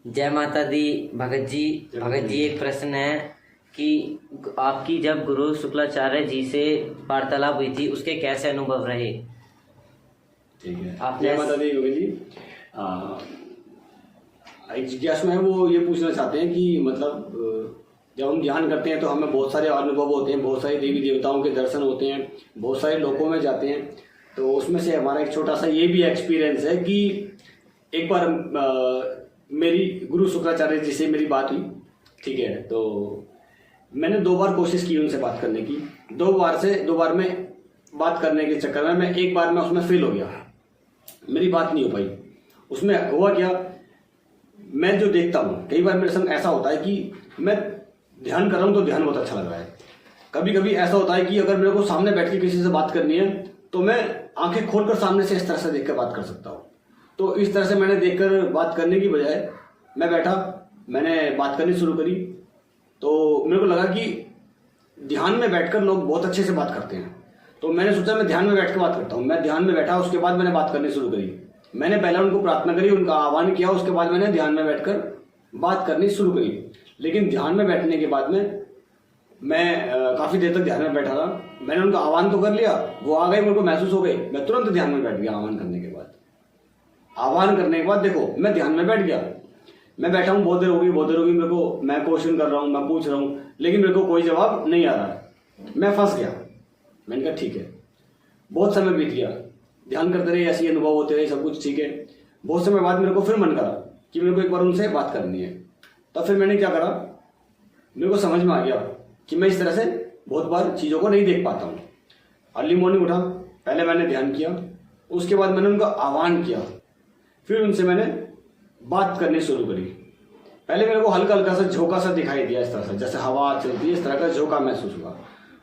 जय माता दी। भगत जी एक प्रश्न है कि आपकी जब गुरु शुक्लाचार्य जी से वार्तालाप हुई थी उसके कैसे अनुभव रहे? ठीक है, आपने जय माता दी गोविंद जी। एक जिज्ञासु है वो ये पूछना चाहते हैं कि मतलब जब हम ध्यान करते हैं तो हमें बहुत सारे अनुभव होते हैं, बहुत सारे देवी देवताओं के दर्शन होते हैं, बहुत सारे लोकों में जाते हैं। तो उसमें से हमारा एक छोटा सा ये भी एक्सपीरियंस है कि एक बार मेरी गुरु शुक्राचार्य जी से मेरी बात हुई। ठीक है, तो मैंने 2 बार कोशिश की उनसे बात करने की। 2 बार में बात करने के चक्कर में मैं एक बार में उसमें फेल हो गया, मेरी बात नहीं हो पाई। उसमें हुआ क्या, मैं जो देखता हूँ कई बार मेरे संग ऐसा होता है कि मैं ध्यान कर रहा हूँ तो ध्यान बहुत अच्छा लग रहा है। कभी कभी ऐसा होता है कि अगर मेरे को सामने बैठ के किसी से बात करनी है तो मैं आंखें खोलकर सामने से इस तरह से देख कर बात कर सकता हूँ। तो इस तरह से मैंने देखकर बात करने की बजाय मैं बैठा, मैंने बात करनी शुरू करी। तो मेरे को लगा कि ध्यान में बैठकर लोग बहुत अच्छे से बात करते हैं। तो मैंने सोचा मैं ध्यान में बैठ कर बात करता हूँ। मैं ध्यान में बैठा, उसके बाद मैंने बात करनी शुरू करी। मैंने पहले उनको प्रार्थना करी, उनका आह्वान किया, उसके बाद मैंने ध्यान में बैठकर बात करनी शुरू करी। लेकिन ध्यान में बैठने के बाद में मैं काफी देर तक ध्यान में बैठा रहा। मैंने उनका आह्वान तो कर लिया, वो आ गए, मेरे को महसूस हो गई, मैं तुरंत ध्यान में बैठ गया। आह्वान करने के बाद देखो मैं ध्यान में बैठ गया। मैं बैठा हूँ, बहुत देर होगी मेरे को, मैं क्वेश्चन कर रहा हूँ, मैं पूछ रहा हूँ, लेकिन मेरे को कोई जवाब नहीं आ रहा है। मैं फंस गया। मैंने कहा ठीक है। बहुत समय बीत गया, ध्यान करते रहे, ऐसे अनुभव होते रहे, सब कुछ ठीक है। बहुत समय बाद मेरे को फिर मन करा कि मेरे को एक बार उनसे बात करनी है। तब फिर मैंने क्या करा, मेरे को समझ में आ गया कि मैं इस तरह से बहुत बार चीज़ों को नहीं देख पाता हूँ। अर्ली मॉर्निंग उठा, पहले मैंने ध्यान किया, उसके बाद मैंने उनका आह्वान किया, फिर उनसे मैंने बात करनी शुरू करी। पहले मेरे को हल्का हल्का सा झोंका सा दिखाई दिया, इस तरह से जैसे हवा चलती है, इस तरह का झोंका महसूस हुआ।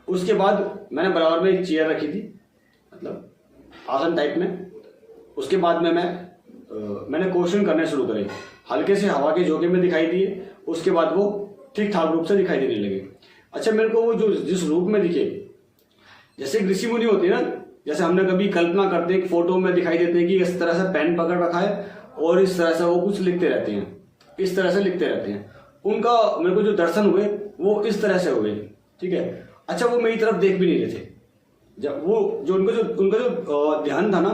उसके बाद मैंने बराबर में एक चेयर रखी थी, मतलब आसन टाइप में। उसके बाद में मैंने क्वेश्चन करने शुरू करे, हल्के से हवा के झोंके में दिखाई दिए। उसके बाद वो ठीक ठाक रूप से दिखाई देने लगे। अच्छा, मेरे को वो जो जिस रूप में दिखे, जैसे ऋषि मुनि होते हैं ना, जैसे हमने कभी कल्पना करते हैं, फोटो में दिखाई देते हैं कि इस तरह से पेन पकड़ रखा है और इस तरह से वो कुछ लिखते रहते हैं, इस तरह से लिखते रहते हैं। उनका मेरे को जो दर्शन हुए वो इस तरह से हुए। ठीक है। अच्छा, वो मेरी तरफ देख भी नहीं रहे थे। जब वो जो उनका जो ध्यान था ना,